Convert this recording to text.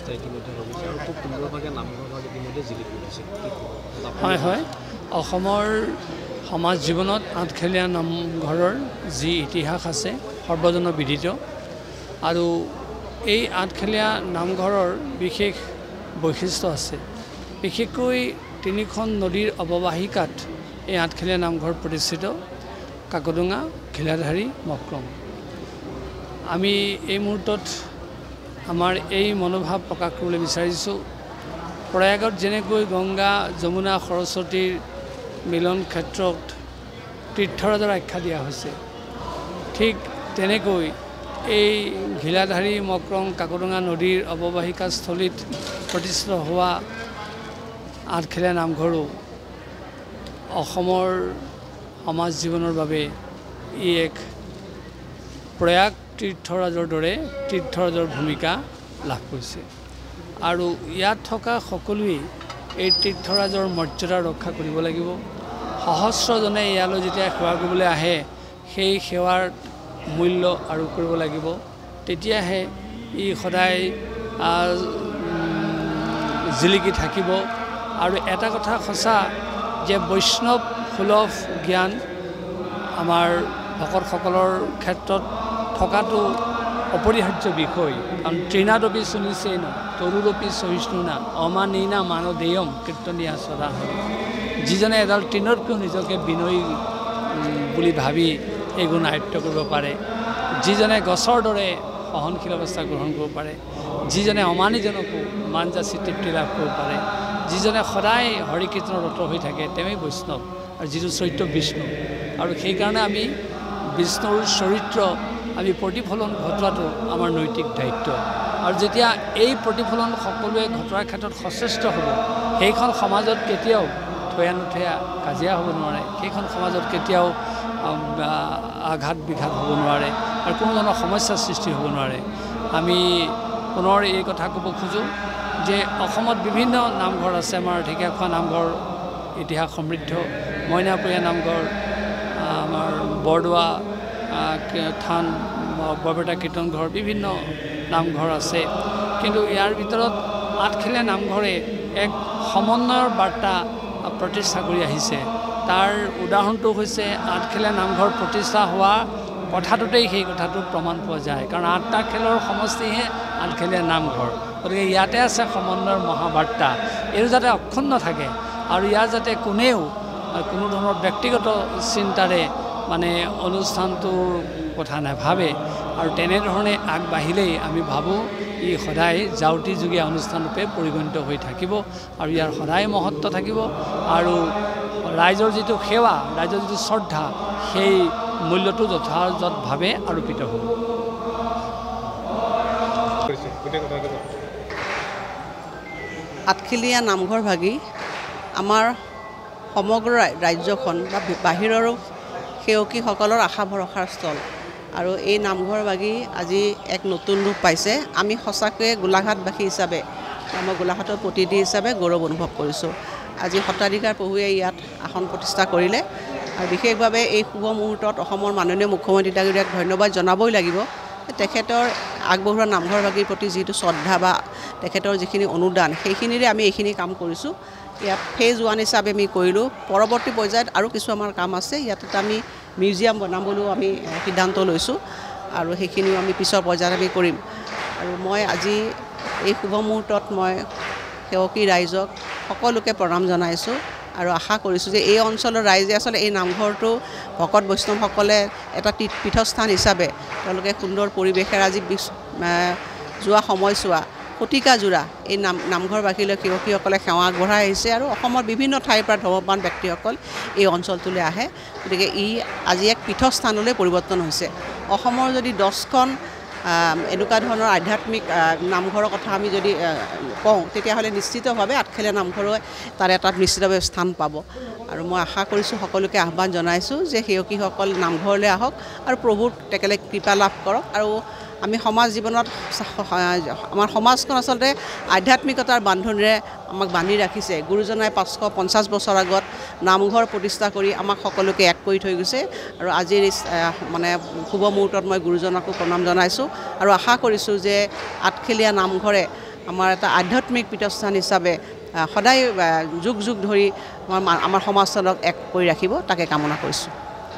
প্ৰতিষ্ঠা ইতিমধ্যে হৈ গৈছে আৰু খুব সুন্দৰভাৱে নামঘৰভাগ ইতিমধ্যে জিলিকি উঠিছে হয় হয় অসমৰ সমাজ জীৱনত আঠখেলীয়া নামঘৰৰ যি ইতিহাস আছে সৰ্বজন বিদিত আৰু এই আঠখেলীয়া নামঘৰৰ বিশেষ বৈশিষ্ট্য আছে বিশেষকৈ তিনিখন নদীৰ অৱবাহিকাত এই আঠখেলীয়া নামঘৰ প্ৰতিষ্ঠিত কাকডোঙা ঘিলাধাৰী মক্ৰম আমি এই মুহূৰ্তত আমাৰ এই মনোভাৱ প্ৰকাশ কৰিবলৈ বিচাৰিছোঁ প্ৰয়াগত যেনেকৈ গংগা যমুনা সৰস্বতীৰ মিলন ক্ষেত্ৰত তীৰ্থৰাজৰ আখ্যা দিয়া হৈছে ঠিক তেনেকৈ এই ঘিলাধাৰী মক্ৰম কাকডোঙা নদীৰ অৱবাহিকাস্থলীত প্ৰতিষ্ঠিত হোৱা আঠখেলীয়া নামঘৰো অসমৰ সমাজ জীৱনৰ বাবে ই এক প্ৰয়াগ তীৰ্থৰাজৰ দৰে তীৰ্থৰাজৰ ভূমিকা লাভ কৰিছে আৰু ইয়াত থকা সকলোৱে এই তীৰ্থৰাজৰ মৰ্যাদা ৰক্ষা কৰিব লাগিব সহস্ৰজনে ইয়ালৈ যেতিয়া সেৱা কৰিবলৈ আহে সেই সেৱাৰ মূল্য আৰোপ কৰিব লাগিব তেতিয়াহে ই সদায় জিলিকি থাকিব আৰু এটা কথা সঁচা যে বৈষ্ণৱ সুলভ জ্ঞান আমাৰ ভকতসকলৰ ক্ষেত্ৰত থকাটো অপৰিহাৰ্য বিষয় কাৰণ তৃণাদপি শুনিছেন তৰুৰপি সহিষ্ণুনা অমানীনা মানদেয়ম কীৰ্তনীয়া সদা যিজনে এডাল তৃণতকৈও নিজকে বিনয়ী বুলি ভাবি এই গুণ আয়ত্ব কৰিব পাৰে যিজনে গছৰ দৰে সহনশীল অৱস্থা গ্ৰহণ কৰিব পাৰে যিজনে অমানীজনকো মান যাচি তৃপ্তি লাভ কৰিব পাৰে যিজনে সদায় হৰি কীৰ্তনত ৰত হৈ থাকে তেওঁই বৈষ্ণৱ আৰু যিটো চৰিত্ৰ বিষ্ণু আৰু সেইকাৰণে আমি বিষ্ণুৰ চৰিত্ৰ আমি প্ৰতিফলন ঘটোৱাটো আমাৰ নৈতিক দায়িত্ব আৰু যেতিয়া এই প্ৰতিফলন সকলোৱে ঘটোৱাৰ ক্ষেত্ৰত সচেষ্ট হ'ব সেইখন সমাজত কেতিয়াও থৈয়া নথৈয়া কাজিয়া হ'ব নোৱাৰে সেইখন সমাজত কেতিয়াও আঘাত বিঘাত হ'ব নোৱাৰে আৰু কোনো ধৰণৰ সমস্যাৰ সৃষ্টি হ'ব নোৱাৰে আমি পুনৰ এই কথা ক'ব খোজোঁ যে অসমত বিভিন্ন নামঘৰ আছে আমাৰ ঢেকীয়াখোৱা নামঘৰ ইতিহাস সমৃদ্ধ মইনাপুৰীয়া নামঘৰ আমাৰ বৰদোৱা থান বৰপেটা কীৰ্তন ঘৰ বিভিন্ন নামঘৰ আছে কিন্তু ইয়াৰ ভিতৰত আঠখেলীয়া নামঘৰে এক সমন্বয়ৰ বাৰ্তা প্ৰতিষ্ঠা কৰি আহিছে তাৰ উদাহৰণটো হৈছে আঠখেলীয়া নামঘৰ প্ৰতিষ্ঠা হোৱা কথাটোতেই সেই কথাটো প্ৰমাণ পোৱা যায় কাৰণ আঠটা খেলৰ সমষ্টিহে আঠখেলীয়া নামঘৰ গতিকে ইয়াতে আছে সমন্বয়ৰ মহাবাৰ্তা এইটো যাতে অক্ষুণ্ণ থাকে আৰু ইয়াৰ যাতে কোনেও কোনো ধৰণৰ ব্যক্তিগত চিন্তাৰে মানে অনুষ্ঠানটোৰ কথা নাভাবে আৰু তেনেধৰণে আগবাঢ়িলেই আমি ভাবোঁ ই সদায় জাউতিযুগীয়া অনুষ্ঠানৰূপে পৰিগণিত হৈ থাকিব আৰু ইয়াৰ সদায় মহত্ব থাকিব আৰু ৰাইজৰ যিটো সেৱা ৰাইজৰ যিটো শ্ৰদ্ধা সেই মূল্যটো যথাযথভাৱে আৰোপিত হ'ব আঠখেলীয়া নামঘৰ ভাগি আমাৰ সমগ্ৰ ৰাজ্যখন বা বাহিৰৰো সেৱকীসকলৰ আশা ভৰসাৰ স্থল আৰু এই নামঘৰ ভাগি আজি এক নতুন ৰূপ পাইছে আমি সঁচাকৈয়ে গোলাঘাটবাসী হিচাপে মই গোলাঘাটৰ প্ৰতিনিধি হিচাপে গৌৰৱ অনুভৱ কৰিছোঁ আজি সত্ৰাধিকাৰ প্ৰভুৱে ইয়াত আসন প্ৰতিষ্ঠা কৰিলে আৰু বিশেষভাৱে এই শুভ মুহূৰ্তত অসমৰ মাননীয় মুখ্যমন্ত্ৰী ডাঙৰীয়াক ধন্যবাদ জনাবই লাগিব তেখেতৰ আগবঢ়োৱা নামঘৰ ভাগিৰ প্ৰতি যিটো শ্ৰদ্ধা বা তেখেতৰ যিখিনি অনুদান সেইখিনিৰে আমি এইখিনি কাম কৰিছোঁ ইয়াত ফেজ 1 হিচাপে আমি কৰিলোঁ পৰৱৰ্তী পৰ্যায়ত আৰু কিছু আমাৰ কাম আছে ইয়াত আমি মিউজিয়াম বনাবলৈও আমি সিদ্ধান্ত লৈছোঁ আৰু সেইখিনিও আমি পিছৰ পৰ্যায়ত আমি কৰিম আৰু মই আজি এই শুভ মুহূৰ্তত মই সেৱকী ৰাইজক সকলোকে প্ৰণাম জনাইছোঁ আৰু আশা কৰিছোঁ যে এই অঞ্চলৰ ৰাইজে আচলতে এই নামঘৰটো ভকত বৈষ্ণৱসকলে এটা পীঠস্থান হিচাপে তেওঁলোকে সুন্দৰ পৰিৱেশেৰে আজি যোৱা সময়ছোৱা শতিকাজোৰা এই নামঘৰবাসীলৈ সেৱকীসকলে সেৱা আগবঢ়াই আহিছে আৰু অসমৰ বিভিন্ন ঠাইৰ পৰা ধৰ্মপ্ৰাণ ব্যক্তিসকল এই অঞ্চলটোলৈ আহে গতিকে ই আজি এক পীঠস্থানলৈ পৰিৱৰ্তন হৈছে অসমৰ যদি 10খন এনেকুৱা ধৰণৰ আধ্যাত্মিক নামঘৰৰ কথা আমি যদি কওঁ তেতিয়াহ'লে নিশ্চিতভাৱে আঠখেলীয়া নামঘৰে তাৰ এটা নিশ্চিতভাৱে স্থান পাব আৰু মই আশা কৰিছোঁ সকলোকে আহ্বান জনাইছোঁ যে সেৱকীসকল নামঘৰলৈ আহক আৰু প্ৰভুৰ তেখেতে কৃপা লাভ কৰক আৰু আমি সমাজ জীৱনত আমাৰ সমাজখন আচলতে আধ্যাত্মিকতাৰ বান্ধোনেৰে আমাক বান্ধি ৰাখিছে গুৰুজনাই 550 বছৰ আগত নামঘৰ প্ৰতিষ্ঠা কৰি আমাক সকলোকে এক কৰি থৈ গৈছে আৰু আজিৰ মানে শুভ মুহূৰ্তত মই গুৰুজনাকো প্ৰণাম জনাইছোঁ আৰু আশা কৰিছোঁ যে আঠখেলীয়া নামঘৰে আমাৰ এটা আধ্যাত্মিক পীঠস্থান হিচাপে সদায় যুগ যুগ ধৰি আমাৰ সমাজখনক এক কৰি ৰাখিব তাকে কামনা কৰিছোঁ।